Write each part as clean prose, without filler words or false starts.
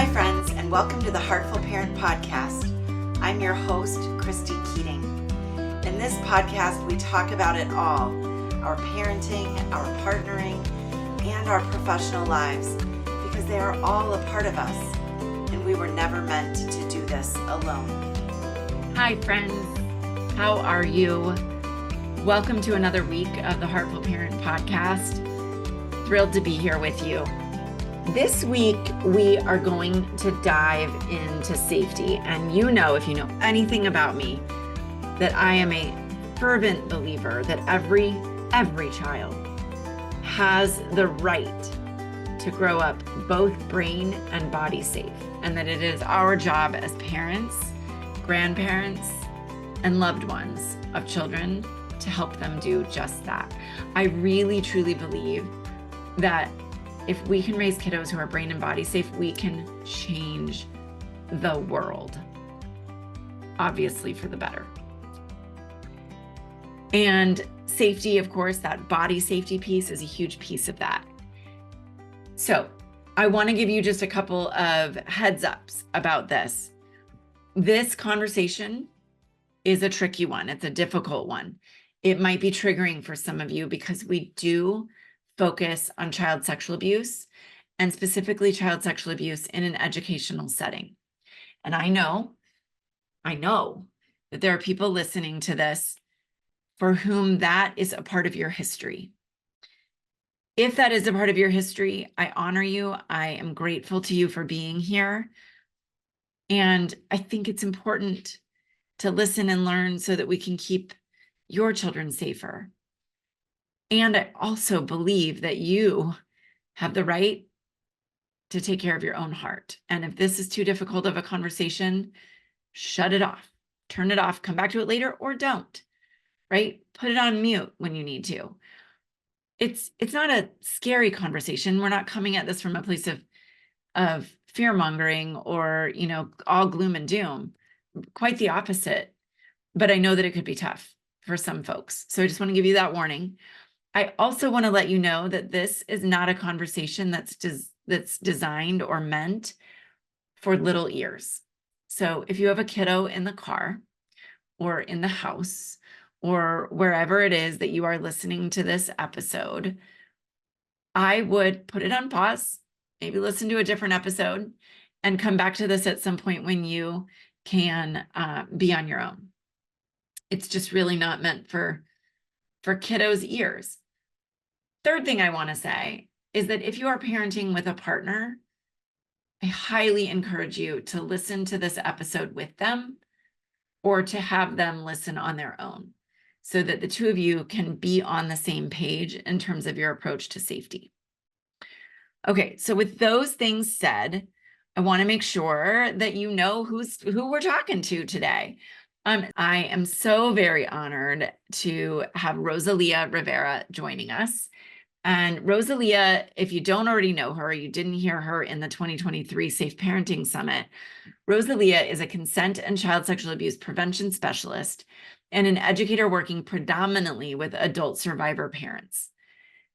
Hi, friends, and welcome to the Heartful Parent Podcast. I'm your host, Christy Keating. In this podcast, we talk about it all, our parenting, our partnering, and our professional lives, because they are all a part of us, and we were never meant to do this alone. Hi, friends. How are you? Welcome to another week of the Heartful Parent Podcast. Thrilled to be here with you. This week, we are going to dive into safety. And you know, if you know anything about me, that I am a fervent believer that every child has the right to grow up both brain and body safe, and that it is our job as parents, grandparents, and loved ones of children to help them do just that. I really, truly believe that if we can raise kiddos who are brain and body safe, we can change the world, obviously for the better. And safety, of course, that body safety piece is a huge piece of that. So I want to give you just a couple of heads ups about this. This conversation is a tricky one. It's a difficult one. It might be triggering for some of you because we do focus on child sexual abuse, and specifically child sexual abuse in an educational setting. And I know that there are people listening to this for whom that is a part of your history. If that is a part of your history, I honor you. I am grateful to you for being here. And I think it's important to listen and learn so that we can keep your children safer. And I also believe that you have the right to take care of your own heart. And if this is too difficult of a conversation, shut it off, turn it off, come back to it later, or don't, right? Put it on mute when you need to. It's not a scary conversation. We're not coming at this from a place of fear mongering or, all gloom and doom. Quite the opposite. But I know that it could be tough for some folks. So I just want to give you that warning. I also want to let you know that this is not a conversation that's designed or meant for little ears. So if you have a kiddo in the car or in the house or wherever it is that you are listening to this episode, I would put it on pause, maybe listen to a different episode, and come back to this at some point when you can be on your own. It's just really not meant for kiddos' ears. Third thing I want to say is that if you are parenting with a partner, I highly encourage you to listen to this episode with them or to have them listen on their own so that the two of you can be on the same page in terms of your approach to safety. Okay, so with those things said, I want to make sure that you know who we're talking to today. I am so very honored to have Rosalia Rivera joining us. And Rosalia, if you don't already know her, you didn't hear her in the 2023 Safe Parenting Summit, Rosalia is a consent and child sexual abuse prevention specialist and an educator working predominantly with adult survivor parents.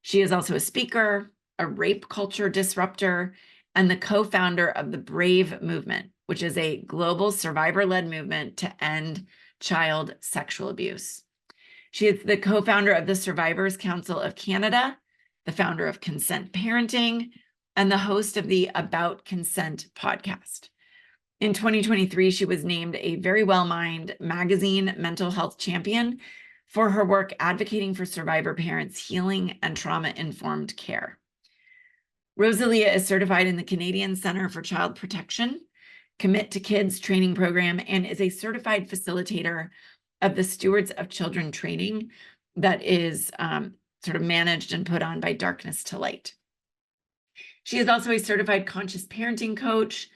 She is also a speaker, a rape culture disruptor, and the co-founder of the Brave Movement, which is a global survivor-led movement to end child sexual abuse. She is the co-founder of the Survivors Council of Canada, the founder of Consent Parenting, and the host of the About Consent podcast. In 2023, she was named a Very Well Mind magazine mental health champion for her work advocating for survivor parents' healing and trauma-informed care. Rosalia is certified in the Canadian Centre for Child Protection, Commit to Kids training program, and is a certified facilitator of the Stewards of Children training that is sort of managed and put on by Darkness to Light. She is also a certified conscious parenting coach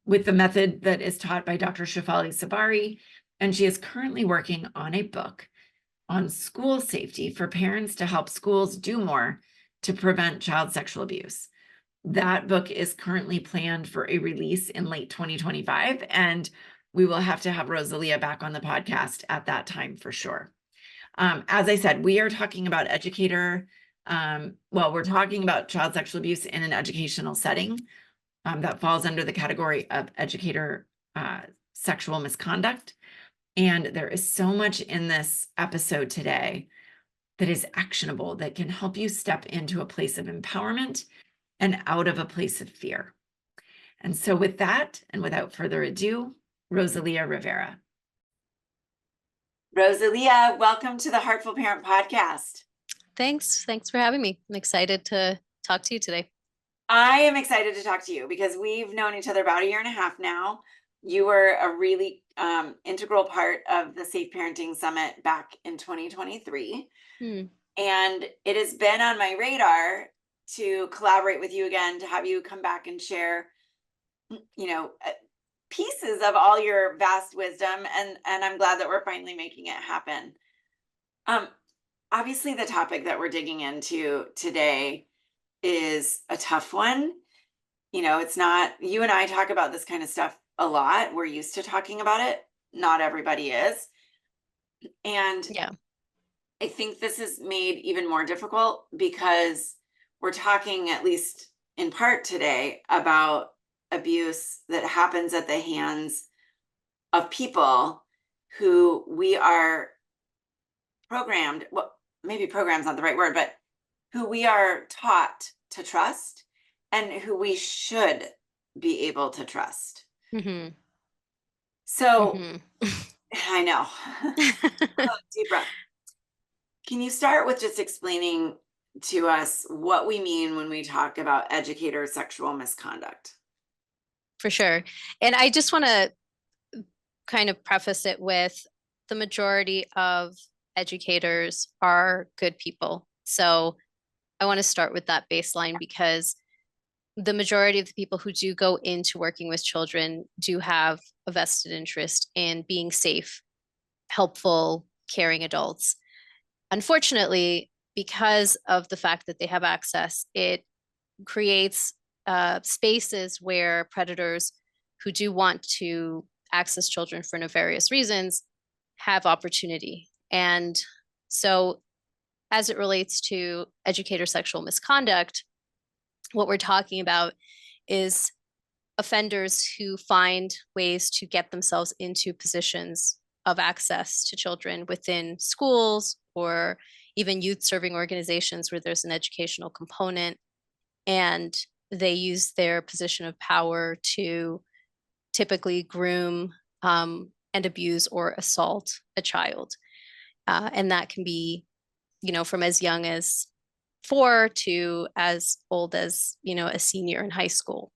with the method that is taught by Dr. Shefali Sabari, and she is currently working on a book on school safety for parents to help schools do more to prevent child sexual abuse. That book is currently planned for a release in late 2025, and we will have to have Rosalia back on the podcast at that time for sure. As I said, we are talking about we're talking about child sexual abuse in an educational setting. that falls under the category of educator sexual misconduct. And there is so much in this episode today that is actionable, that can help you step into a place of empowerment and out of a place of fear. And so with that, and without further ado, Rosalia Rivera. Rosalia, welcome to the Heartful Parent Podcast. Thanks for having me. I'm excited to talk to you today. I am excited to talk to you because we've known each other about 1.5 years now. You were a really integral part of the Safe Parenting Summit back in 2023. And it has been on my radar to collaborate with you again, to have you come back and share, pieces of all your vast wisdom. And I'm glad that we're finally making it happen. Obviously, the topic that we're digging into today is a tough one. It's not, you and I talk about this kind of stuff a lot. We're used to talking about it. Not everybody is. And yeah, I think this is made even more difficult because we're talking, at least in part today, about abuse that happens at the hands of people who we are programmed, well, maybe program's not the right word, but who we are taught to trust and who we should be able to trust. So I know. Deep breath. Can you start with just explaining to us what we mean when we talk about educator sexual misconduct? For sure. And I just want to kind of preface it with the majority of educators are good people. So I want to start with that baseline, because the majority of the people who do go into working with children do have a vested interest in being safe, helpful, caring adults. Unfortunately, because of the fact that they have access, it creates spaces where predators who do want to access children for nefarious reasons have opportunity. And so as it relates to educator sexual misconduct, what we're talking about is offenders who find ways to get themselves into positions of access to children within schools or even youth serving organizations where there's an educational component, and they use their position of power to typically groom and abuse or assault a child. And that can be, from as young as 4 to as old as, a senior in high school.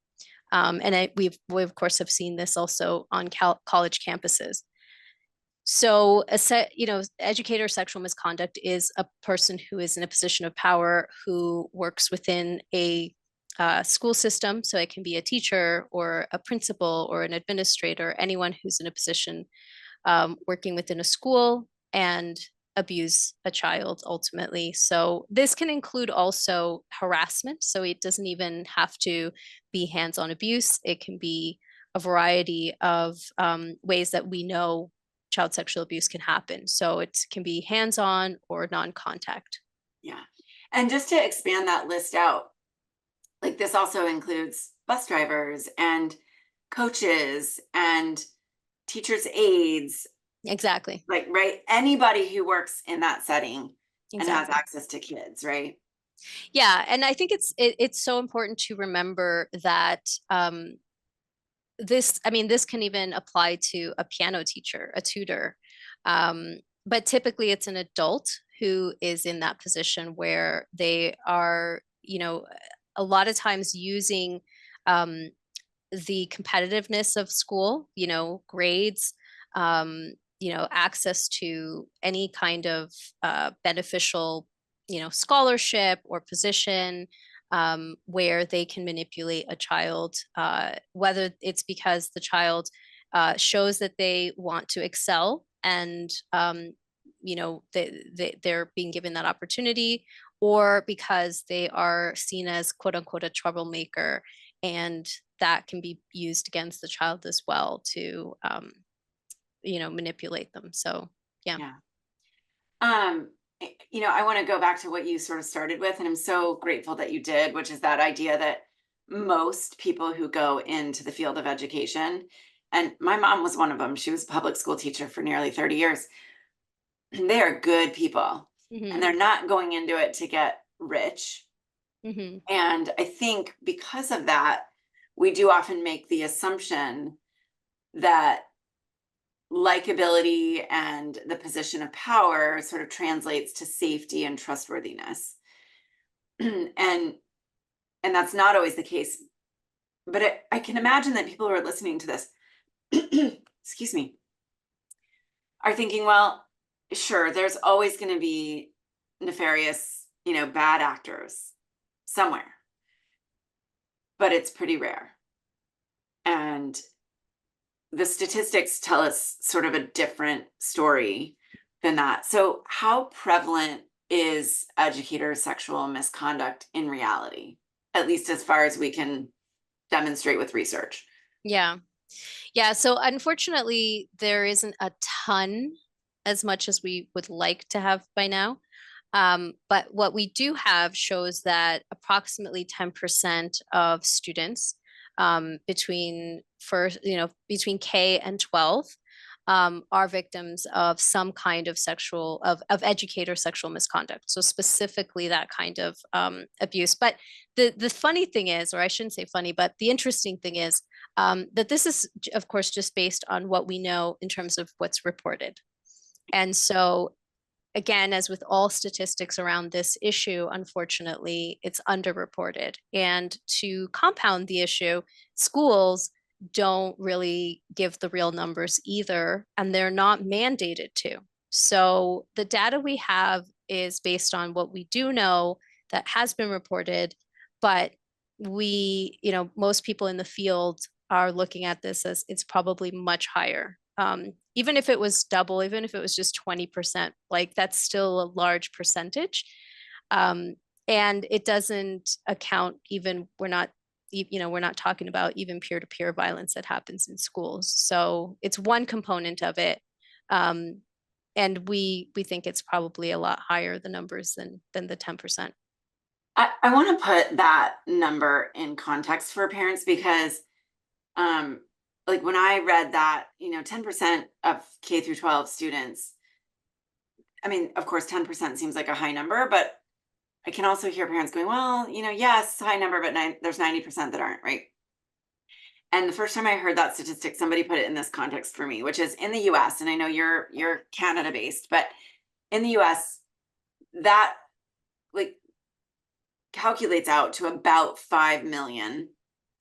And we of course have seen this also on college campuses. So, educator sexual misconduct is a person who is in a position of power, who works within a school system. So it can be a teacher or a principal or an administrator, anyone who's in a position working within a school and abuse a child ultimately. So this can include also harassment. So it doesn't even have to be hands-on abuse. It can be a variety of ways that we know child sexual abuse can happen. So it can be hands-on or non-contact. Yeah. And just to expand that list out, like this also includes bus drivers and coaches and teachers' aides. Exactly. Like, right? Anybody who works in that setting and has Exactly. access to kids, right? Yeah. And I think it's so important to remember that this can even apply to a piano teacher, a tutor. But typically it's an adult who is in that position where they are, a lot of times using the competitiveness of school, grades, access to any kind of beneficial, scholarship or position, where they can manipulate a child, whether it's because the child shows that they want to excel and they're being given that opportunity, or because they are seen as quote unquote a troublemaker, and that can be used against the child as well to manipulate them. So yeah. I want to go back to what you sort of started with, and I'm so grateful that you did, which is that idea that most people who go into the field of education, and my mom was one of them. She was a public school teacher for nearly 30 years. They are good people, and they're not going into it to get rich. And I think because of that, we do often make the assumption that likability and the position of power sort of translates to safety and trustworthiness. and that's not always the case. But I can imagine that people who are listening to this, excuse me, are thinking, well, sure, there's always going to be nefarious, bad actors somewhere, but it's pretty rare. And the statistics tell us sort of a different story than that. So how prevalent is educator sexual misconduct in reality, at least as far as we can demonstrate with research? Yeah. So unfortunately, there isn't a ton as much as we would like to have by now. But what we do have shows that approximately 10% of students between K and 12 are victims of some kind of educator sexual misconduct. So specifically that kind of abuse. But the funny thing is, or I shouldn't say funny, but the interesting thing is that this is, of course, just based on what we know in terms of what's reported. And so again, as with all statistics around this issue, unfortunately, it's underreported. And to compound the issue, schools don't really give the real numbers either, and they're not mandated to. So the data we have is based on what we do know that has been reported, but most people in the field are looking at this as it's probably much higher. Even if it was double, even if it was just 20%, like that's still a large percentage. And it doesn't account we're not talking about even peer-to-peer violence that happens in schools. So it's one component of it. And we think it's probably a lot higher, the numbers, than the 10%. I want to put that number in context for parents because like when I read that, 10% of K through 12 students, I mean, of course, 10% seems like a high number, but I can also hear parents going, well, yes, high number, but there's 90% that aren't, right? And the first time I heard that statistic, somebody put it in this context for me, which is in the US, and I know you're Canada based, but in the US, that like calculates out to about 5 million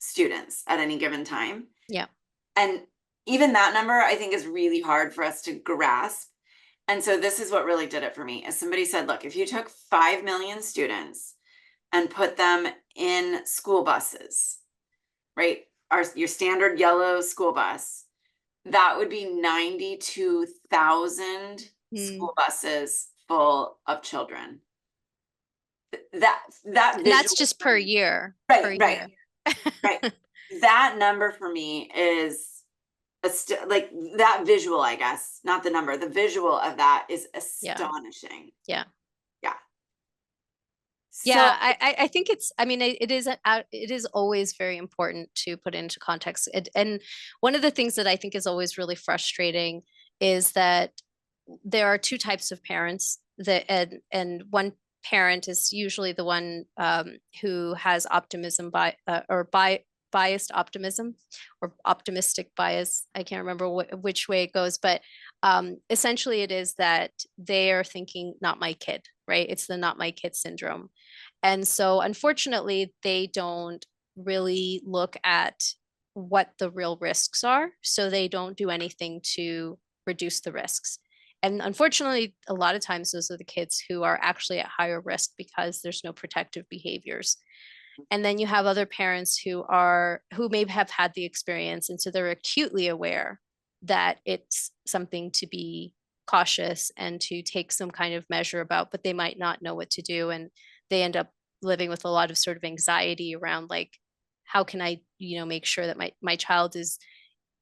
students at any given time. Yeah. And even that number, I think, is really hard for us to grasp. And so this is what really did it for me. As somebody said, look, if you took 5 million students and put them in school buses, right? Your standard yellow school bus, that would be 92,000 school buses full of children. That and that's just per year. Right. Right. That number for me is like that visual, I guess, not the number, the visual of that is astonishing. Yeah. So, I think it is always very important to put into context. And one of the things that I think is always really frustrating is that there are two types of parents and one parent is usually the one who has biased optimism or optimistic bias. I can't remember which way it goes, but essentially it is that they are thinking, not my kid, right? It's the not my kid syndrome. And so unfortunately, they don't really look at what the real risks are. So they don't do anything to reduce the risks. And unfortunately, a lot of times those are the kids who are actually at higher risk because there's no protective behaviors. And then you have other parents who may have had the experience, and so they're acutely aware that it's something to be cautious and to take some kind of measure about, but they might not know what to do, and they end up living with a lot of sort of anxiety around, like, how can I make sure that my child is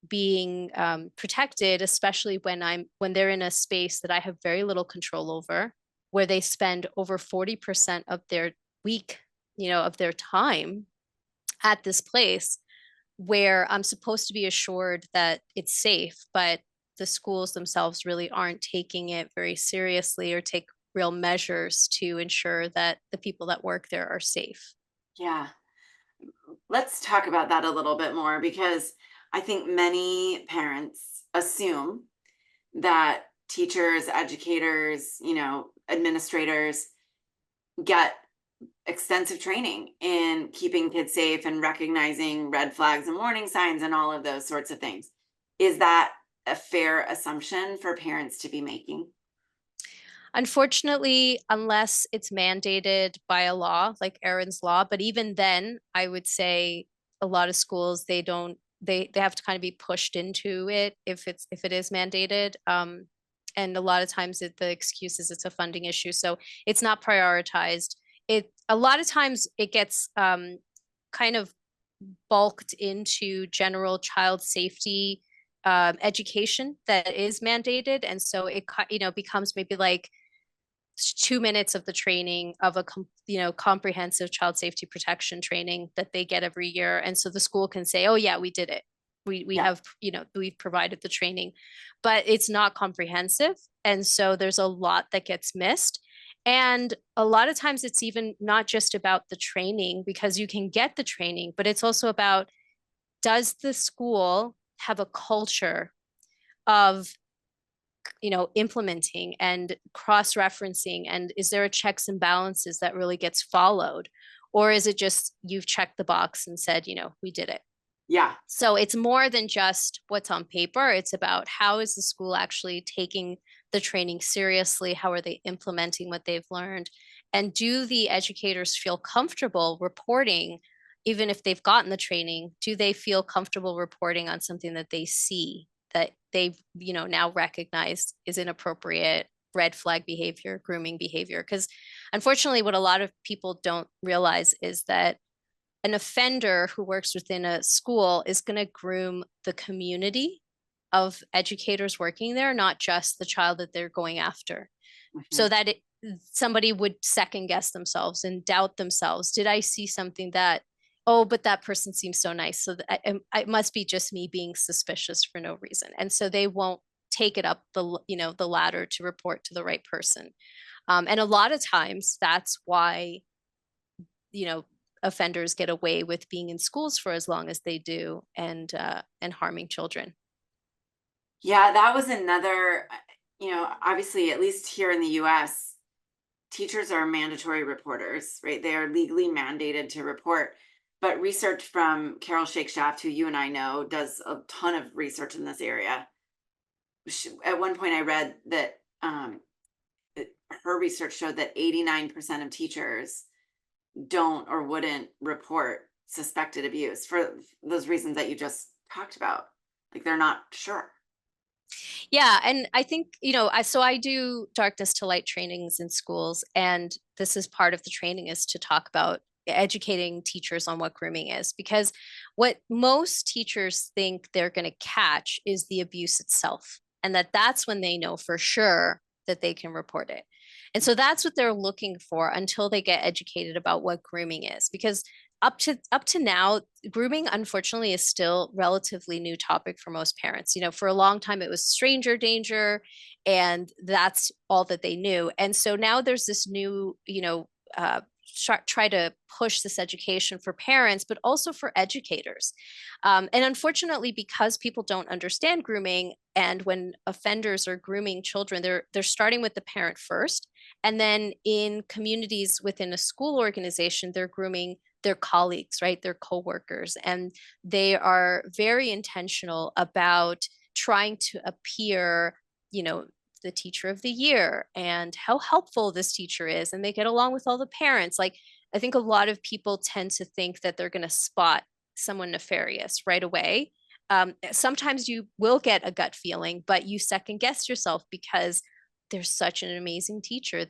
being protected, especially when they're in a space that I have very little control over, where they spend over 40% of their week, of their time at this place where I'm supposed to be assured that it's safe, but the schools themselves really aren't taking it very seriously or take real measures to ensure that the people that work there are safe. Yeah. Let's talk about that a little bit more, because I think many parents assume that teachers, educators, administrators get extensive training in keeping kids safe and recognizing red flags and warning signs and all of those sorts of things. Is that a fair assumption for parents to be making? Unfortunately, unless it's mandated by a law like Aaron's law, but even then, I would say a lot of schools, they don't, they have to kind of be pushed into it if it is mandated. And a lot of times the excuse is it's a funding issue, so it's not prioritized. It a lot of times it gets kind of bulked into general child safety education that is mandated, and so it becomes maybe like 2 minutes of the training of a comprehensive child safety protection training that they get every year, and so the school can say, oh yeah, we did it, we Yeah. have we've provided the training, but it's not comprehensive, and so there's a lot that gets missed. And a lot of times it's even not just about the training, because you can get the training, but it's also about, does the school have a culture of implementing and cross-referencing, and is there a checks and balances that really gets followed, or is it just you've checked the box and said, we did it? Yeah. So it's more than just what's on paper. It's about, how is the school actually taking the training seriously? How are they implementing what they've learned? And do the educators feel comfortable reporting, even if they've gotten the training, do they feel comfortable reporting on something that they see that they've now recognized is inappropriate, red flag behavior, grooming behavior? Because unfortunately, what a lot of people don't realize is that an offender who works within a school is going to groom the community of educators working there, not just the child that they're going after. So that somebody would second guess themselves and doubt themselves. Did I see something that, oh, but that person seems so nice, so that it must be just me being suspicious for no reason. And so they won't take it up the ladder to report to the right person. And a lot of times that's why offenders get away with being in schools for as long as they do, and harming children. Yeah, that was another, obviously, at least here in the US, teachers are mandatory reporters, right? They are legally mandated to report. But research from Carol Shakeshaft, who you and I know, does a ton of research in this area. At one point, I read that her research showed that 89% of teachers don't or wouldn't report suspected abuse for those reasons that you just talked about. Like, they're not sure. Yeah, and I think, I do darkness to light trainings in schools, and this is part of the training, is to talk about educating teachers on what grooming is, because what most teachers think they're going to catch is the abuse itself, and that's when they know for sure that they can report it. And so that's what they're looking for until they get educated about what grooming is, because up to now, grooming unfortunately is still relatively new topic for most parents. For a long time it was stranger danger, and that's all that they knew. And so now there's this new try to push this education for parents, but also for educators. And unfortunately, because people don't understand grooming, and when offenders are grooming children, they're starting with the parent first, and then in communities within a school organization, they're grooming their colleagues, right? Their coworkers, and they are very intentional about trying to appear, the teacher of the year and how helpful this teacher is, and they get along with all the parents. Like, I think a lot of people tend to think that they're going to spot someone nefarious right away. Sometimes you will get a gut feeling, but you second guess yourself because they're such an amazing teacher.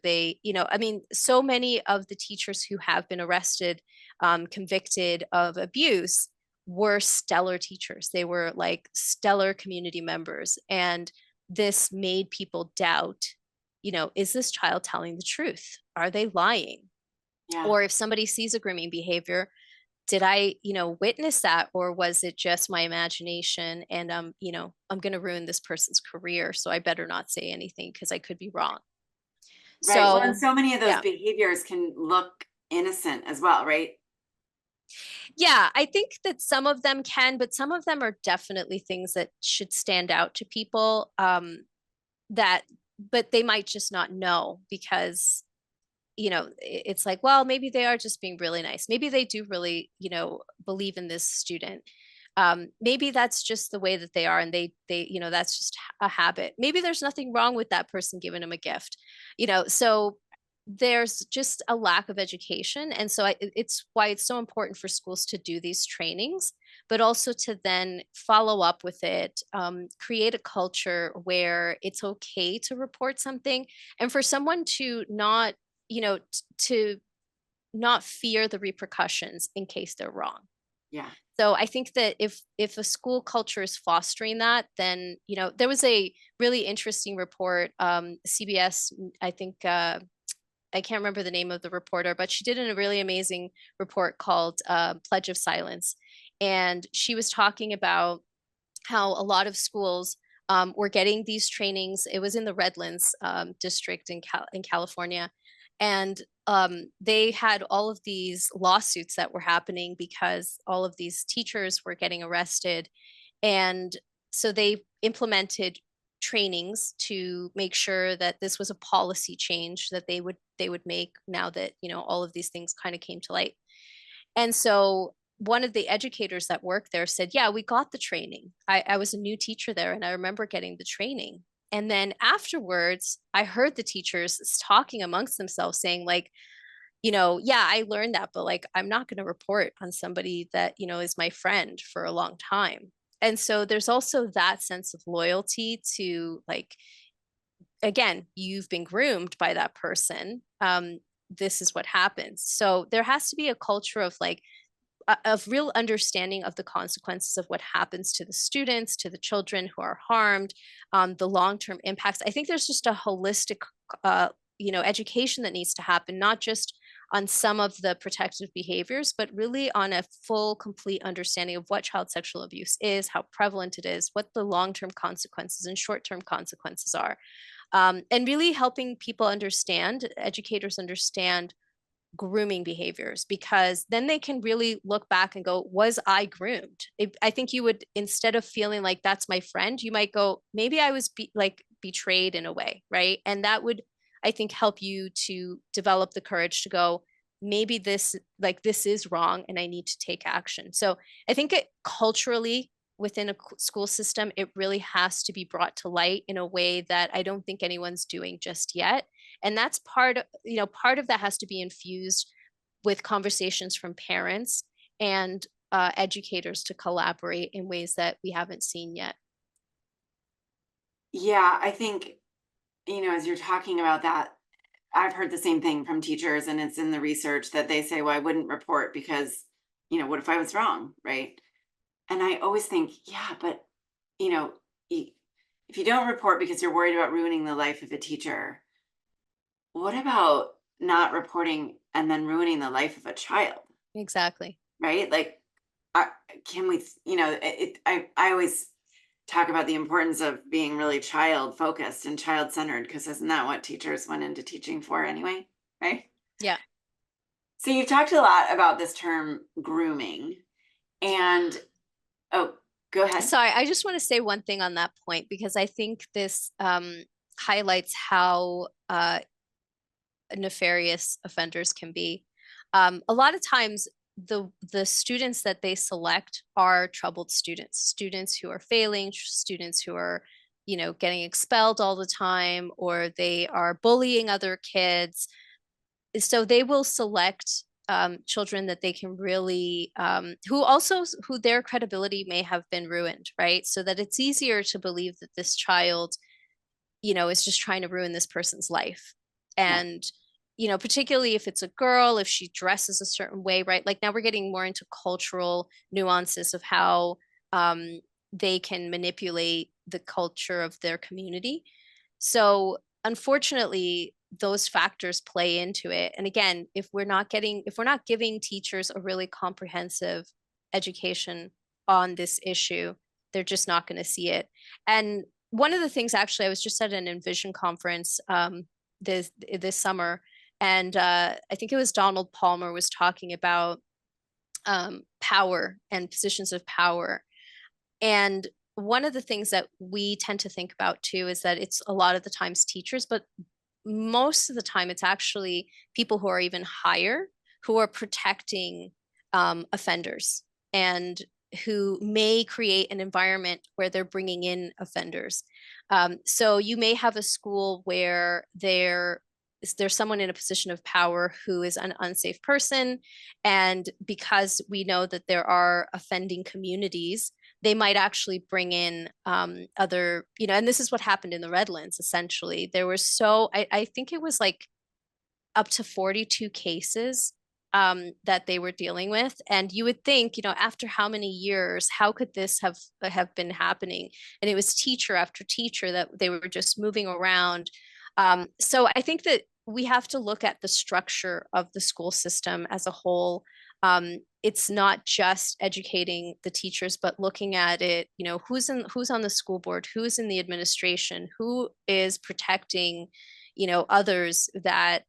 So many of the teachers who have been arrested, convicted of abuse, were stellar teachers. They were like stellar community members. And this made people doubt, is this child telling the truth? Are they lying? Yeah. Or if somebody sees a grooming behavior, did I, witness that, or was it just my imagination? And I'm going to ruin this person's career, so I better not say anything because I could be wrong. Right. Well, and So so many of those yeah. behaviors can look innocent as well, right? Yeah, I think that some of them can, but some of them are definitely things that should stand out to people. That, but they might just not know because, it's like, well, maybe they are just being really nice. Maybe they do really, believe in this student. Maybe that's just the way that they are, and that's just a habit. Maybe there's nothing wrong with that person giving them a gift, so there's just a lack of education. And so it's why it's so important for schools to do these trainings, but also to then follow up with it, create a culture where it's okay to report something, and for someone to not, to not fear the repercussions in case they're wrong. Yeah. So I think that if a school culture is fostering that, then, there was a really interesting report, CBS, I think, I can't remember the name of the reporter, but she did a really amazing report called Pledge of Silence. And she was talking about how a lot of schools were getting these trainings. It was in the Redlands district in California. And they had all of these lawsuits that were happening because all of these teachers were getting arrested. And so they implemented trainings to make sure that this was a policy change that they would make now that, all of these things kind of came to light. And so one of the educators that worked there said, yeah, we got the training. I was a new teacher there, and I remember getting the training. And then afterwards, I heard the teachers talking amongst themselves saying, like, yeah, I learned that, but like, I'm not going to report on somebody that, is my friend for a long time. And so there's also that sense of loyalty to, like, again, you've been groomed by that person. This is what happens. So there has to be a culture of like, of real understanding of the consequences of what happens to the students, to the children who are harmed, the long-term impacts. I think there's just a holistic, education that needs to happen, not just on some of the protective behaviors, but really on a full, complete understanding of what child sexual abuse is, how prevalent it is, what the long-term consequences and short-term consequences are, and really helping people understand, educators understand grooming behaviors, because then they can really look back and go, was I groomed? I think you would, instead of feeling like that's my friend, you might go, maybe I was betrayed in a way, right? And that would, I think, help you to develop the courage to go, maybe this is wrong and I need to take action. So I think culturally within a school system, it really has to be brought to light in a way that I don't think anyone's doing just yet. And that's part of that has to be infused with conversations from parents and educators to collaborate in ways that we haven't seen yet. Yeah, I think, as you're talking about that, I've heard the same thing from teachers, and it's in the research that they say, well, I wouldn't report because, what if I was wrong? Right. And I always think, yeah, but, if you don't report because you're worried about ruining the life of a teacher, what about not reporting and then ruining the life of a child? Exactly. Right. Like, can we, I always talk about the importance of being really child focused and child centered, because isn't that what teachers went into teaching for anyway? Right. Yeah. So you've talked a lot about this term grooming, and go ahead. Sorry, I just want to say one thing on that point, because I think this highlights how nefarious offenders can be. A lot of times the students that they select are troubled students who are failing, students who are, getting expelled all the time, or they are bullying other kids. So they will select children that they can really, who their credibility may have been ruined, right? So that it's easier to believe that this child, is just trying to ruin this person's life. And particularly if it's a girl, if she dresses a certain way, right? Like now we're getting more into cultural nuances of how they can manipulate the culture of their community. So unfortunately, those factors play into it. And again, if we're not giving teachers a really comprehensive education on this issue, they're just not going to see it. And one of the things, actually, I was just at an Envision conference this summer, and I think it was Donald Palmer was talking about power and positions of power. And one of the things that we tend to think about too is that it's a lot of the times teachers, but most of the time it's actually people who are even higher, who are protecting offenders, and who may create an environment where they're bringing in offenders. So you may have a school where there's someone in a position of power who is an unsafe person, and because we know that there are offending communities, they might actually bring in other, and this is what happened in the Redlands. Essentially, there were I think it was like up to 42 cases that they were dealing with. And you would think, after how many years, how could this have been happening? And it was teacher after teacher that they were just moving around. So I think that we have to look at the structure of the school system as a whole. It's not just educating the teachers, but looking at it, who's on the school board, who's in the administration, who is protecting others that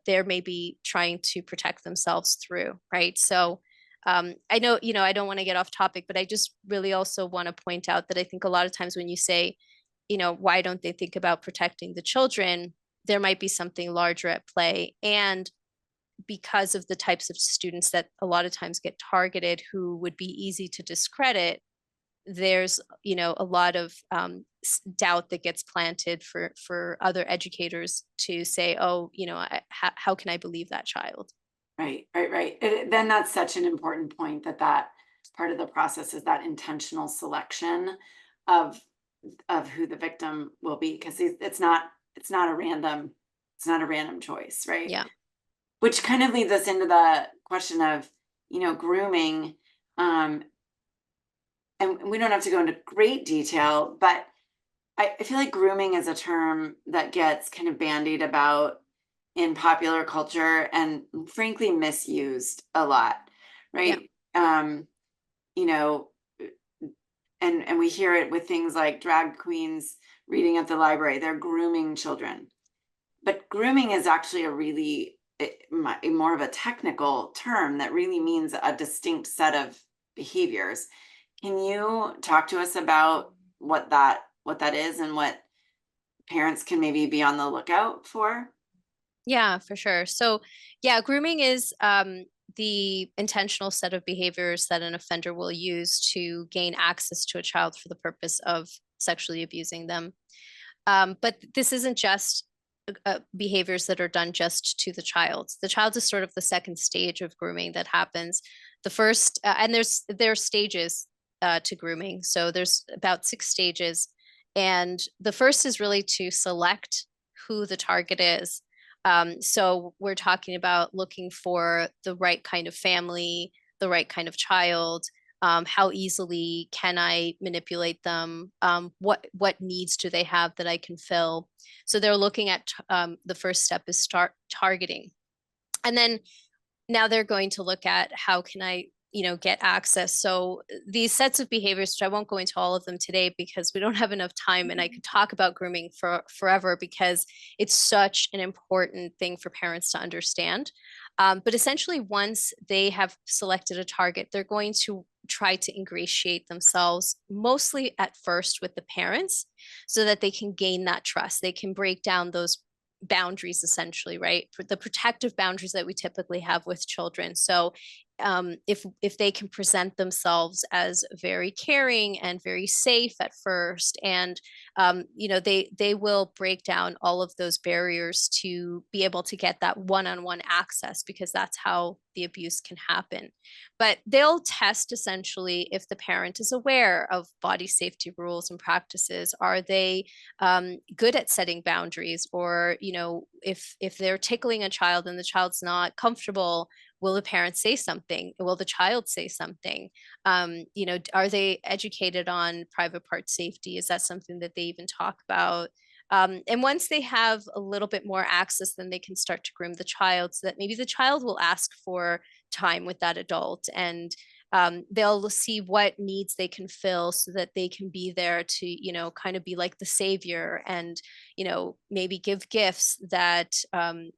they're maybe trying to protect themselves through, right? So I know, I don't want to get off topic, but I just really also want to point out that I think a lot of times when you say, why don't they think about protecting the children, there might be something larger at play. And because of the types of students that a lot of times get targeted, who would be easy to discredit, there's a lot of doubt that gets planted for other educators to say, oh, how can I believe that child? Right. Then that's such an important point, that part of the process is that intentional selection of who the victim will be, because it's not a random choice, right? Yeah. Which kind of leads us into the question of grooming. And we don't have to go into great detail, but I feel like grooming is a term that gets kind of bandied about in popular culture and frankly misused a lot, right? Yeah. And we hear it with things like drag queens reading at the library, they're grooming children. But grooming is actually more of a technical term that really means a distinct set of behaviors. Can you talk to us about what that is and what parents can maybe be on the lookout for? Yeah, for sure. So grooming is the intentional set of behaviors that an offender will use to gain access to a child for the purpose of sexually abusing them. But this isn't just behaviors that are done just to the child. The child is sort of the second stage of grooming that happens. The first, and there are stages to grooming. So there's about 6 stages. And the first is really to select who the target is. So we're talking about looking for the right kind of family, the right kind of child. How easily can I manipulate them? What needs do they have that I can fill? So they're looking at the first step is start targeting. And then now they're going to look at how can I get access. So these sets of behaviors, which I won't go into all of them today because we don't have enough time, and I could talk about grooming for forever because it's such an important thing for parents to understand. But essentially, once they have selected a target, they're going to try to ingratiate themselves mostly at first with the parents so that they can gain that trust. They can break down those boundaries, essentially, right? For the protective boundaries that we typically have with children. So if they can present themselves as very caring and very safe at first, and they will break down all of those barriers to be able to get that one-on-one access, because that's how the abuse can happen. But they'll test essentially if the parent is aware of body safety rules and practices. Are they good at setting boundaries? Or if they're tickling a child and the child's not comfortable, will the parent say something? Will the child say something? Are they educated on private part safety? Is that something that they even talk about? And once they have a little bit more access, then they can start to groom the child, so that maybe the child will ask for time with that adult, and they'll see what needs they can fill so that they can be there to, kind of be like the savior, and, maybe give gifts that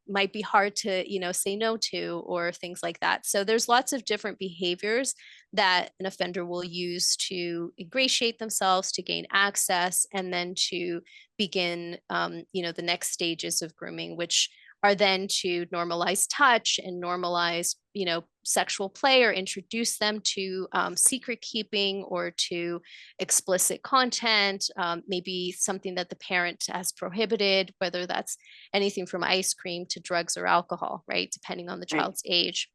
might be hard to, say no to, or things like that. So there's lots of different behaviors that an offender will use to ingratiate themselves, to gain access, and then to begin, the next stages of grooming, which are then to normalize touch and normalize, sexual play, or introduce them to secret keeping or to explicit content, maybe something that the parent has prohibited, whether that's anything from ice cream to drugs or alcohol, right? Depending on the Right. child's age.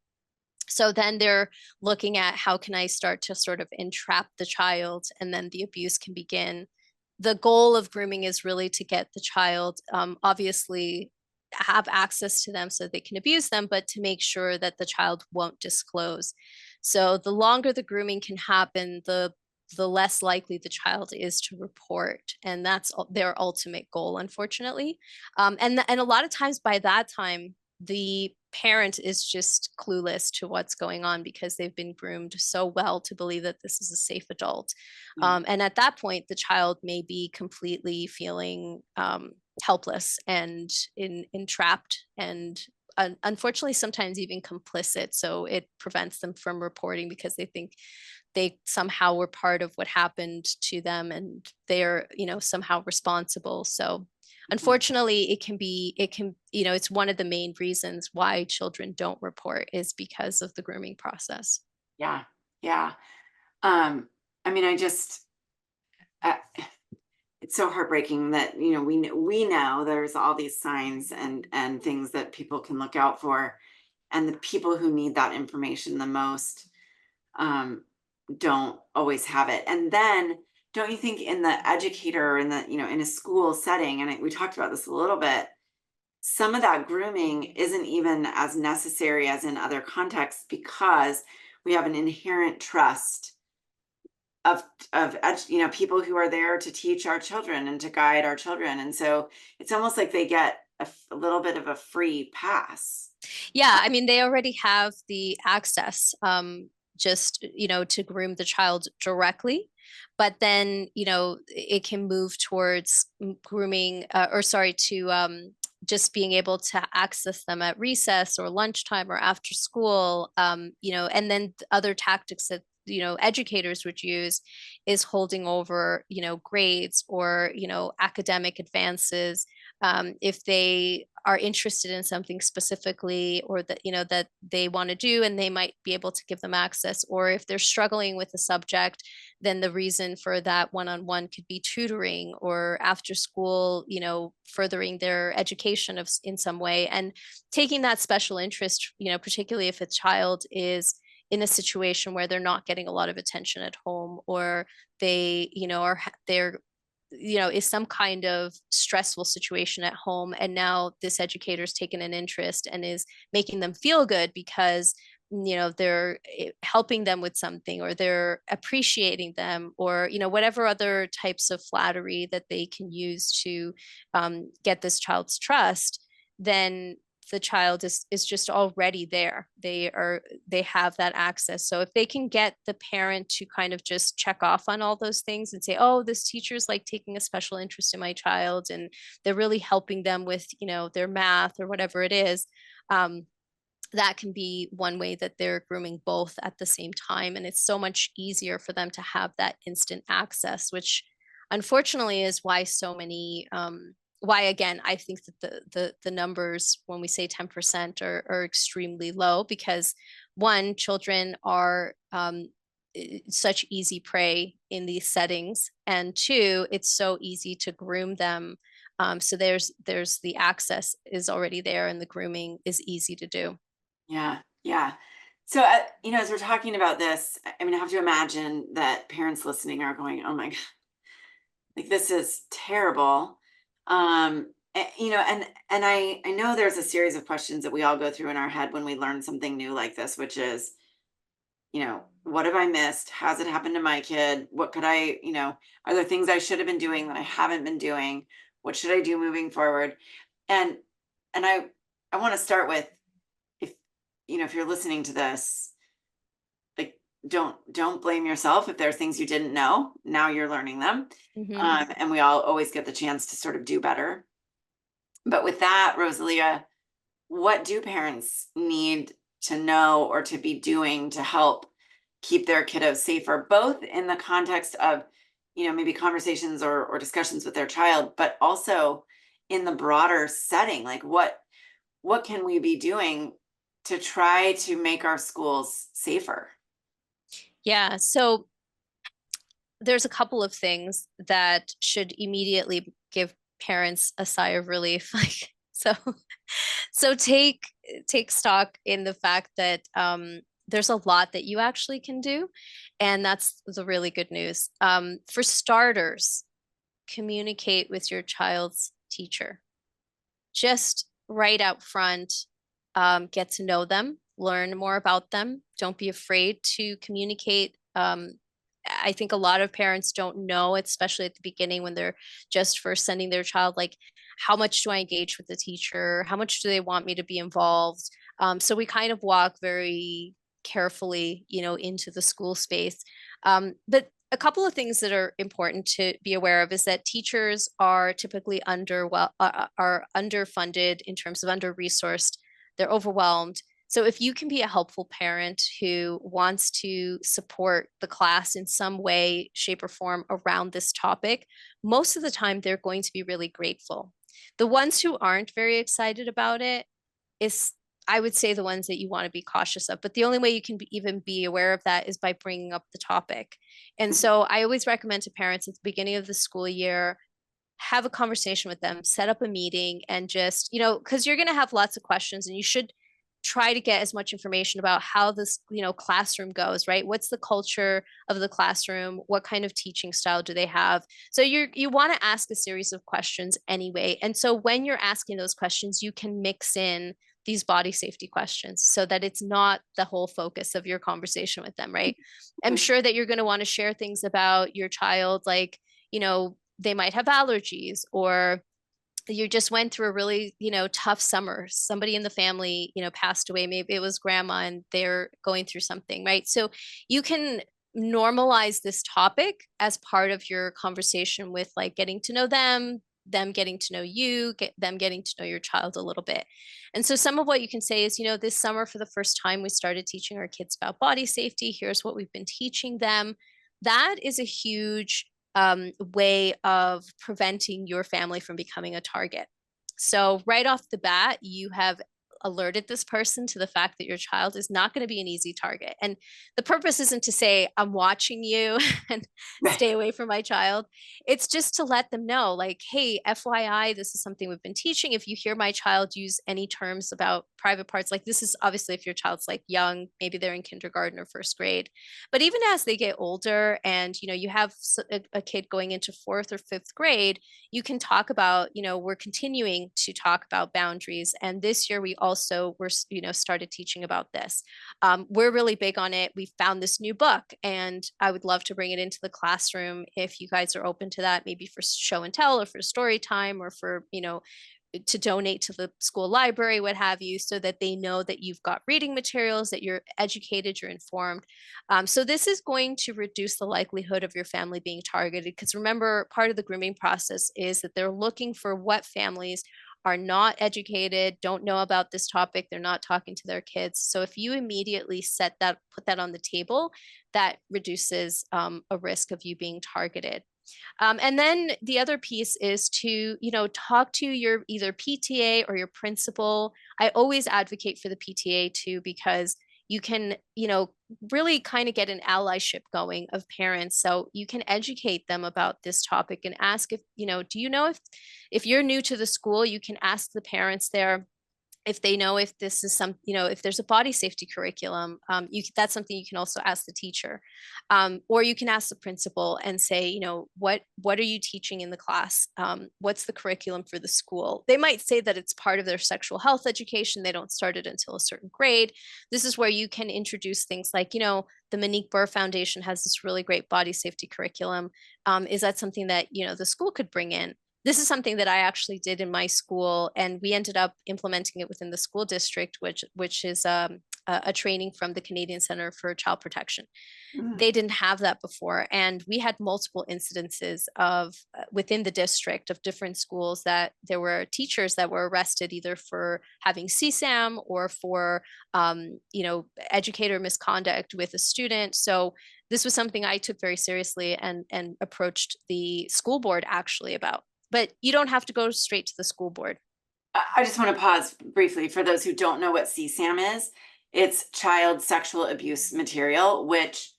So then they're looking at, how can I start to sort of entrap the child, and then the abuse can begin. The goal of grooming is really to get the child, obviously, have access to them so they can abuse them, but to make sure that the child won't disclose. So the longer the grooming can happen, the less likely the child is to report, and that's their ultimate goal, unfortunately. And a lot of times by that time, the parent is just clueless to what's going on, because they've been groomed so well to believe that this is a safe adult. And at that point, the child may be completely feeling helpless and entrapped, and unfortunately sometimes even complicit. So it prevents them from reporting, because they think they somehow were part of what happened to them, and they're, somehow responsible. So unfortunately, it's one of the main reasons why children don't report, is because of the grooming process. Yeah. Yeah. I mean, uh, it's so heartbreaking that, we know there's all these signs and things that people can look out for, and the people who need that information the most, um, don't always have it. And then, don't you think, in the educator, in the, in a school setting, and we talked about this a little bit, some of that grooming isn't even as necessary as in other contexts, because we have an inherent trust of people who are there to teach our children and to guide our children, and so it's almost like they get a little bit of a free pass. Yeah, I mean, they already have the access, just, to groom the child directly. But then, it can move towards grooming, or sorry, to just being able to access them at recess or lunchtime or after school, and then other tactics that, educators would use is holding over, grades, or, academic advances. If they are interested in something specifically, or that, that they want to do, and they might be able to give them access. Or if they're struggling with a subject, then the reason for that one-on-one could be tutoring, or after school, furthering their education in some way, and taking that special interest, particularly if a child is in a situation where they're not getting a lot of attention at home, or they, they're, is some kind of stressful situation at home, and now this educator's taken an interest and is making them feel good, because they're helping them with something, or they're appreciating them, or whatever other types of flattery that they can use to get this child's trust, then the child is just already there. They have that access. So if they can get the parent to kind of just check off on all those things and say, oh, this teacher's like taking a special interest in my child, and they're really helping them with, their math or whatever it is, that can be one way that they're grooming both at the same time. And it's so much easier for them to have that instant access, which unfortunately is why so many, why again, I think that the numbers, when we say 10%, are extremely low, because one, children are such easy prey in these settings, and two, it's so easy to groom them. So there's the access is already there, and the grooming is easy to do. Yeah, yeah. So, as we're talking about this, I mean, I have to imagine that parents listening are going, "Oh my God, like this is terrible." And I know there's a series of questions that we all go through in our head when we learn something new like this, which is, what have I missed? Has it happened to my kid? What could I, are there things I should have been doing that I haven't been doing? What should I do moving forward? And I want to start with, if if you're listening to this, like, don't blame yourself if there's things you didn't know. Now you're learning them. And we all always get the chance to sort of do better. But with that, Rosalia, what do parents need to know or to be doing to help keep their kiddos safer, both in the context of, maybe conversations or discussions with their child, but also in the broader setting? Like, what can we be doing to try to make our schools safer? Yeah. So there's a couple of things that should immediately give parents a sigh of relief. Like, so take stock in the fact that there's a lot that you actually can do, and that's the really good news. For starters, communicate with your child's teacher. Just right out front, get to know them, learn more about them. Don't be afraid to communicate. I think a lot of parents don't know, especially at the beginning when they're just first sending their child, like, how much do I engage with the teacher? How much do they want me to be involved? So we kind of walk very carefully, into the school space. But a couple of things that are important to be aware of is that teachers are typically are underfunded in terms of under-resourced. They're overwhelmed. So if you can be a helpful parent who wants to support the class in some way, shape, or form around this topic, most of the time they're going to be really grateful. The ones who aren't very excited about it is, I would say, the ones that you want to be cautious of. But the only way you can even be aware of that is by bringing up the topic. And so I always recommend to parents at the beginning of the school year, have a conversation with them, set up a meeting, and just, because you're going to have lots of questions, and you should try to get as much information about how this, classroom goes, right? What's the culture of the classroom? What kind of teaching style do they have? So you want to ask a series of questions anyway. And so when you're asking those questions, you can mix in these body safety questions so that it's not the whole focus of your conversation with them, right? I'm sure that you're going to want to share things about your child, like, they might have allergies, or you just went through a really, tough summer. Somebody in the family, passed away. Maybe it was grandma and they're going through something, right? So you can normalize this topic as part of your conversation with, like, getting to know them getting to know you, them getting to know your child a little bit. And so some of what you can say is, this summer, for the first time, we started teaching our kids about body safety. Here's what we've been teaching them. That is a huge way of preventing your family from becoming a target. So right off the bat, you have alerted this person to the fact that your child is not going to be an easy target. And the purpose isn't to say, I'm watching you and stay away from my child. It's just to let them know, like, hey, FYI, this is something we've been teaching. If you hear my child use any terms about private parts, like, this is obviously if your child's like young, maybe they're in kindergarten or first grade. But even as they get older and, you have a kid going into fourth or fifth grade, you can talk about, we're continuing to talk about boundaries. And this year we also were, started teaching about this. We're really big on it. We found this new book, and I would love to bring it into the classroom if you guys are open to that, maybe for show and tell, or for story time, or for, to donate to the school library, what have you, so that they know that you've got reading materials, that you're educated, you're informed. So this is going to reduce the likelihood of your family being targeted. Because remember, part of the grooming process is that they're looking for what families are not educated, don't know about this topic, they're not talking to their kids. So if you immediately put that on the table, that reduces a risk of you being targeted. And then the other piece is to, talk to your either PTA or your principal. I always advocate for the PTA too, because you can, really kind of get an allyship going of parents. So you can educate them about this topic and ask if, do you know if you're new to the school, you can ask the parents there if they know if this is some, if there's a body safety curriculum. That's something you can also ask the teacher, or you can ask the principal and say, what are you teaching in the class? What's the curriculum for the school? They might say that it's part of their sexual health education. They don't start it until a certain grade. This is where you can introduce things like, the Monique Burr Foundation has this really great body safety curriculum. Is that something that, the school could bring in? This is something that I actually did in my school, and we ended up implementing it within the school district, which is a training from the Canadian Center for Child Protection. Mm. They didn't have that before, and we had multiple incidences of within the district of different schools that there were teachers that were arrested either for having CSAM or for educator misconduct with a student. So this was something I took very seriously and approached the school board actually about. But you don't have to go straight to the school board. I just want to pause briefly for those who don't know what CSAM is. It's child sexual abuse material, which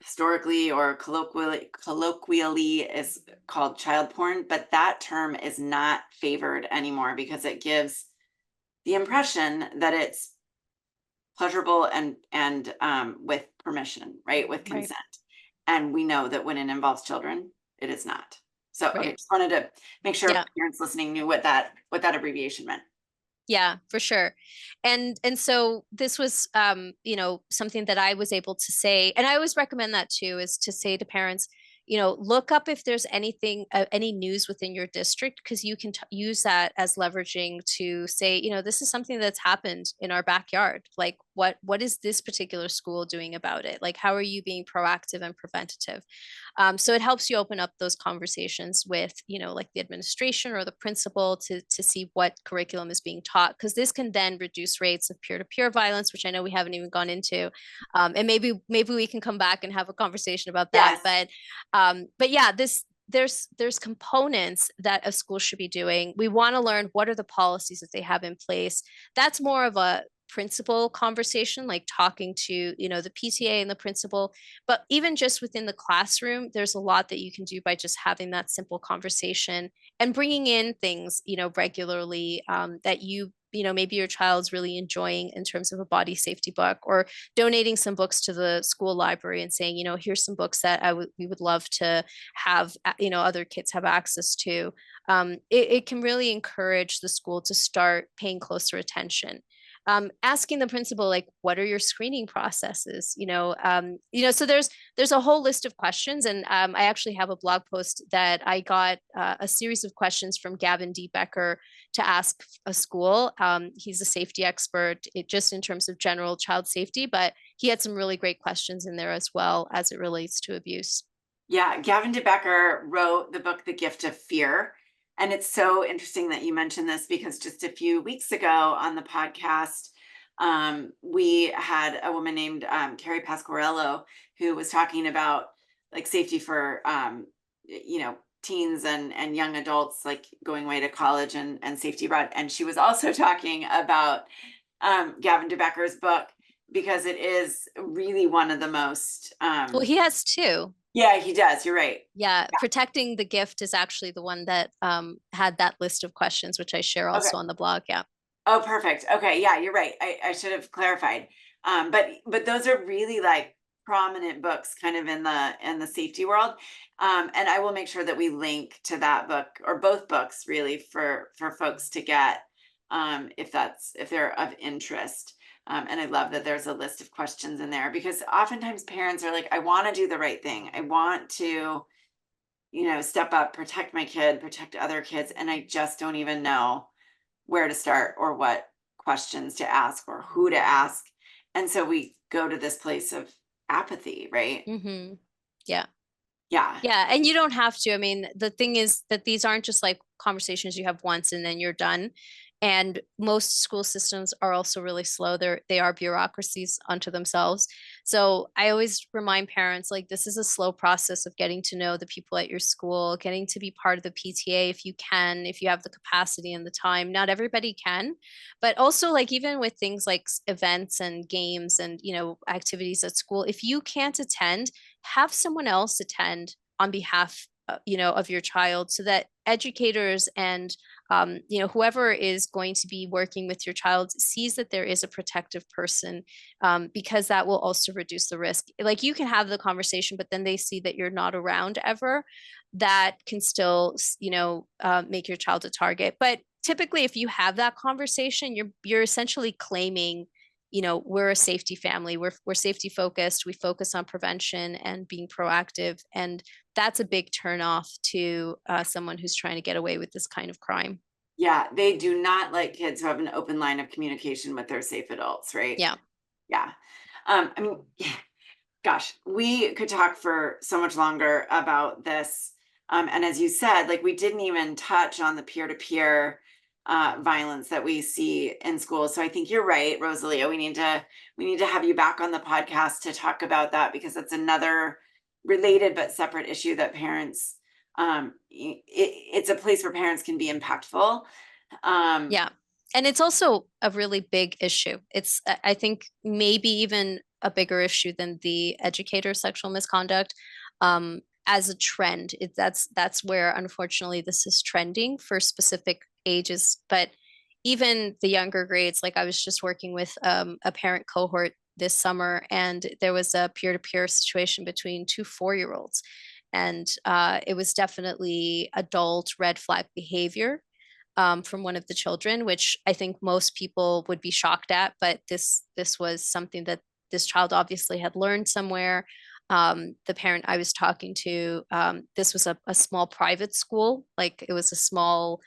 historically or colloquially is called child porn, but that term is not favored anymore because it gives the impression that it's pleasurable and with permission, right? With Right. consent. And we know that when it involves children, it is not. So, okay, Right. just wanted to make sure Yeah. parents listening knew what that abbreviation meant. Yeah, for sure. And so this was something that I was able to say, and I always recommend that too, is to say to parents, look up if there's anything, any news within your district, because you can use that as leveraging to say, this is something that's happened in our backyard. Like, what is this particular school doing about it? Like, how are you being proactive and preventative? So it helps you open up those conversations with, like the administration or the principal to see what curriculum is being taught, because this can then reduce rates of peer-to-peer violence, which I know we haven't even gone into. And maybe we can come back and have a conversation about that. Yes. But yeah, there's components that a school should be doing. We want to learn what are the policies that they have in place. That's more of a principal conversation, like talking to the PTA and the principal. But even just within the classroom, there's a lot that you can do by just having that simple conversation and bringing in things regularly that maybe your child's really enjoying in terms of a body safety book, or donating some books to the school library and saying, here's some books that we would love to have, other kids have access to. It can really encourage the school to start paying closer attention. Asking the principal, like, what are your screening processes? So there's a whole list of questions, and I actually have a blog post that I got a series of questions from Gavin D. Becker to ask a school. He's a safety expert, just in terms of general child safety, but he had some really great questions in there as well as it relates to abuse. Yeah, Gavin DeBecker wrote the book, The Gift of Fear. And it's so interesting that you mentioned this because just a few weeks ago on the podcast, we had a woman named Carrie Pasquarello who was talking about like safety for, teens and young adults, like going away to college and safety abroad. And she was also talking about Gavin DeBecker's book because it is really one of the most. Well, he has two. Yeah, he does. You're right. Yeah, Protecting the Gift is actually the one that had that list of questions, which I share also on the blog. Yeah. Oh, perfect. Okay. Yeah, you're right. I should have clarified. But those are really like prominent books kind of in the safety world. And I will make sure that we link to that book or both books really for folks to get if they're of interest. And I love that there's a list of questions in there because oftentimes parents are like, I want to do the right thing. I want to, step up, protect my kid, protect other kids. And I just don't even know where to start or what questions to ask or who to ask. And so we go to this place of apathy, right? Mm-hmm. Yeah. Yeah. Yeah. And you don't have to. I mean, the thing is that these aren't just like conversations you have once and then you're done. And most school systems are also really slow. They are bureaucracies unto themselves. So I always remind parents, like, this is a slow process of getting to know the people at your school, getting to be part of the PTA if you can, if you have the capacity and the time. Not everybody can, but also like even with things like events and games and, activities at school, if you can't attend, have someone else attend on behalf of your child, so that educators and whoever is going to be working with your child sees that there is a protective person, because that will also reduce the risk. Like, you can have the conversation, but then they see that you're not around ever. That can still, make your child a target. But typically, if you have that conversation, you're essentially claiming we're a safety family. We're safety focused. We focus on prevention and being proactive. And that's a big turnoff to someone who's trying to get away with this kind of crime. Yeah, they do not like kids who have an open line of communication with their safe adults, right? Yeah. Yeah. I mean, gosh, we could talk for so much longer about this. And as you said, like we didn't even touch on the peer-to-peer violence that we see in schools. So I think you're right, Rosalia. We need to have you back on the podcast to talk about that, because that's another related but separate issue that parents, it's a place where parents can be impactful. Yeah. And it's also a really big issue. It's, I think, maybe even a bigger issue than the educator sexual misconduct. As a trend, that's where unfortunately this is trending for specific ages. But even the younger grades, like I was just working with a parent cohort this summer, and there was a peer-to-peer situation between two 4-year-olds, and it was definitely adult red flag behavior from one of the children, which I think most people would be shocked at. But this was something that this child obviously had learned somewhere. The parent I was talking to, this was a small private school, like it was a small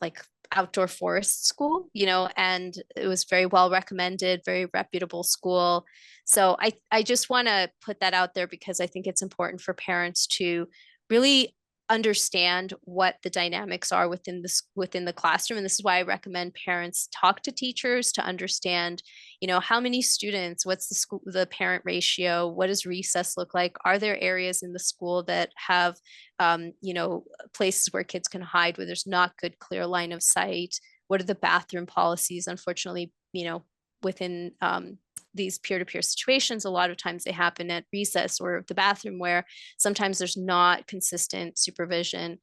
like outdoor forest school, and it was very well recommended, very reputable school. So I just want to put that out there because I think it's important for parents to really understand what the dynamics are within the classroom. And this is why I recommend parents talk to teachers to understand, how many students, what's the parent ratio, what does recess look like, are there areas in the school that have places where kids can hide where there's not good clear line of sight, what are the bathroom policies. Unfortunately, within these peer-to-peer situations, a lot of times they happen at recess or the bathroom, where sometimes there's not consistent supervision.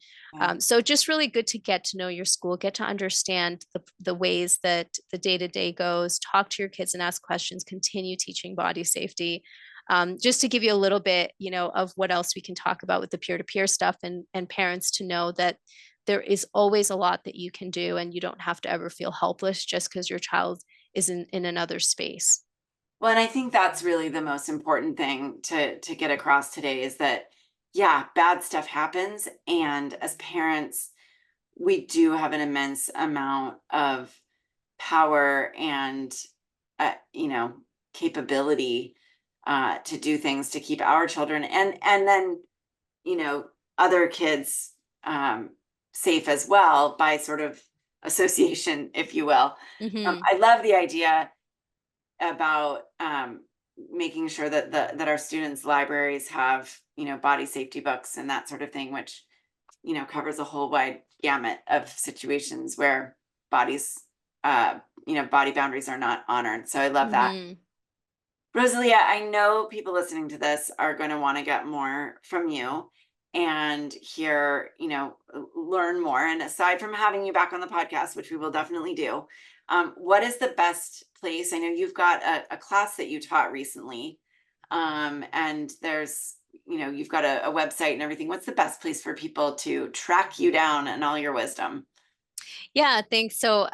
So just really good to get to know your school, get to understand the ways that the day-to-day goes, talk to your kids and ask questions, continue teaching body safety. Just to give you a little bit, of what else we can talk about with the peer-to-peer stuff, and parents to know that there is always a lot that you can do, and you don't have to ever feel helpless just because your child is in another space. Well, and I think that's really the most important thing to get across today is that, yeah, bad stuff happens. And as parents, we do have an immense amount of power and, capability to do things to keep our children and then, other kids safe as well by sort of association, if you will. Mm-hmm. I love the idea about making sure that our students' libraries have body safety books and that sort of thing, which covers a whole wide gamut of situations where body boundaries are not honored. So I love that. Mm-hmm. Rosalia, I know people listening to this are going to want to get more from you and hear, learn more. And aside from having you back on the podcast, which we will definitely do, what is the best place? I know you've got a class that you taught recently, and there's, you've got a website and everything. What's the best place for people to track you down and all your wisdom? Yeah, thanks. So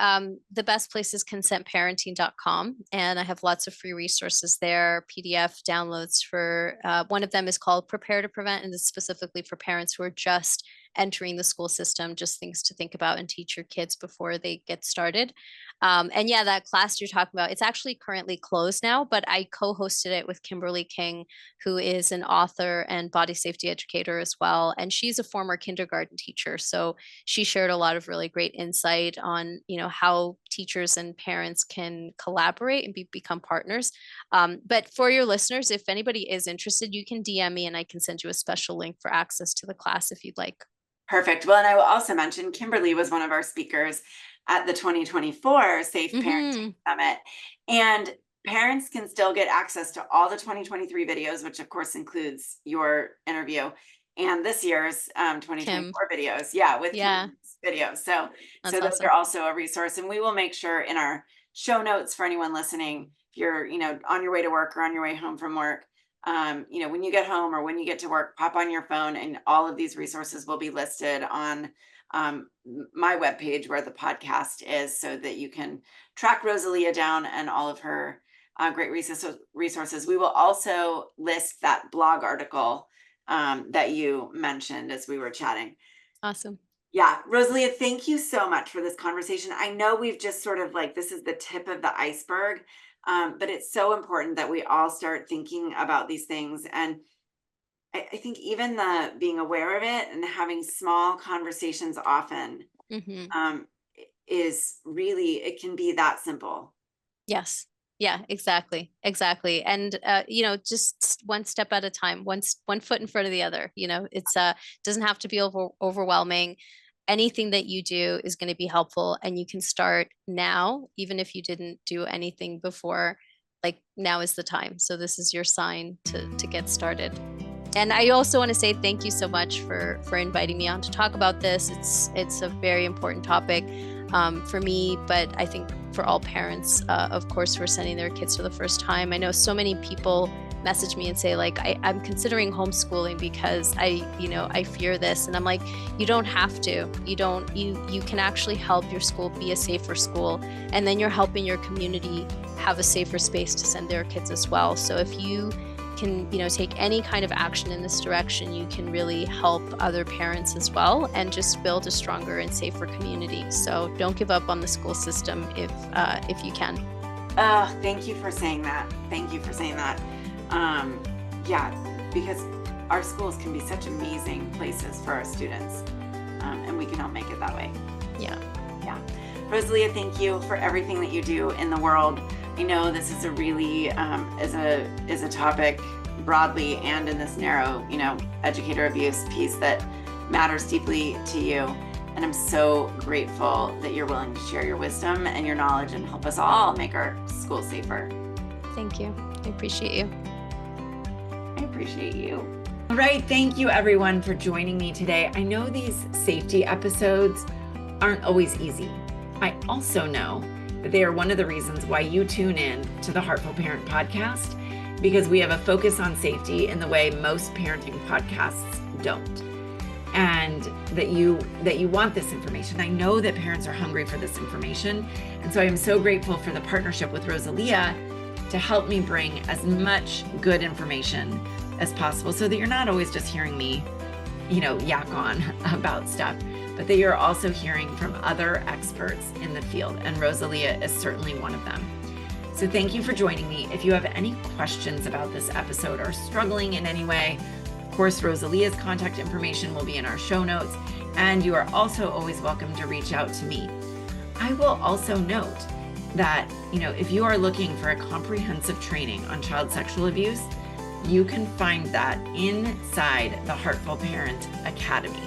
the best place is consentparenting.com. And I have lots of free resources there, PDF downloads for one of them is called Prepare to Prevent, and it's specifically for parents who are just entering the school system, just things to think about and teach your kids before they get started. And yeah, that class you're talking about, it's actually currently closed now, but I co-hosted it with Kimberly King, who is an author and body safety educator as well. And she's a former kindergarten teacher. So she shared a lot of really great insight on, how teachers and parents can collaborate and become partners. But for your listeners, if anybody is interested, you can DM me and I can send you a special link for access to the class if you'd like. Perfect. Well, and I will also mention Kimberly was one of our speakers at the 2024 Safe Parenting Summit. And parents can still get access to all the 2023 videos, which of course includes your interview, and this year's 2024 videos. Yeah, with Kim's videos. So those awesome. are also a resource. And we will make sure in our show notes for anyone listening, if you're, on your way to work or on your way home from work, when you get home or when you get to work, pop on your phone and all of these resources will be listed on my webpage where the podcast is, so that you can track Rosalia down and all of her great resources. We will also list that blog article that you mentioned as we were chatting. Awesome. Yeah, Rosalia, thank you so much for this conversation. I know we've just sort of like, this is the tip of the iceberg, but it's so important that we all start thinking about these things. And I think even the being aware of it and having small conversations often is really, it can be that simple. Yes. Yeah, exactly. Exactly. And, just one step at a time, one foot in front of the other, it's, doesn't have to be overwhelming. Anything that you do is going to be helpful, and you can start now, even if you didn't do anything before. Like, now is the time. So this is your sign to get started. And I also want to say thank you so much for inviting me on to talk about this. It's a very important topic for me, but I think for all parents, of course, who are sending their kids for the first time. I know so many people message me and say, like, I'm considering homeschooling because I fear this. And I'm like, you don't have to. You can actually help your school be a safer school. And then you're helping your community have a safer space to send their kids as well. So if you can, take any kind of action in this direction, you can really help other parents as well, and just build a stronger and safer community. So don't give up on the school system if you can. Thank you for saying that. Thank you for saying that. Yeah, because our schools can be such amazing places for our students, and we can all make it that way. Yeah. Yeah. Rosalia, thank you for everything that you do in the world. I know this is a really is a topic broadly and in this narrow, educator abuse piece that matters deeply to you. And I'm so grateful that you're willing to share your wisdom and your knowledge and help us all make our schools safer. Thank you. I appreciate you. I appreciate you. All right. Thank you, everyone, for joining me today. I know these safety episodes aren't always easy. I also know that they are one of the reasons why you tune in to the Heartful Parent Podcast, because we have a focus on safety in the way most parenting podcasts don't. And that you want this information. I know that parents are hungry for this information. And so I am so grateful for the partnership with Rosalia to help me bring as much good information as possible, so that you're not always just hearing me, yak on about stuff, but that you're also hearing from other experts in the field. And Rosalia is certainly one of them. So thank you for joining me. If you have any questions about this episode or struggling in any way, of course, Rosalia's contact information will be in our show notes, and you are also always welcome to reach out to me. I will also note that, if you are looking for a comprehensive training on child sexual abuse, you can find that inside the Heartful Parent Academy,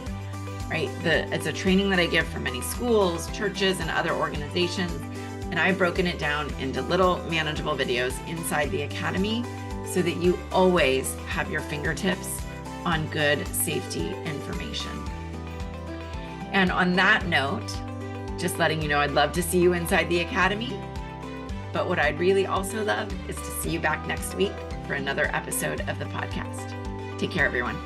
right? It's a training that I give for many schools, churches, and other organizations. And I've broken it down into little manageable videos inside the Academy, so that you always have your fingertips on good safety information. And on that note, just letting you know, I'd love to see you inside the Academy. But what I'd really also love is to see you back next week for another episode of the podcast. Take care, everyone.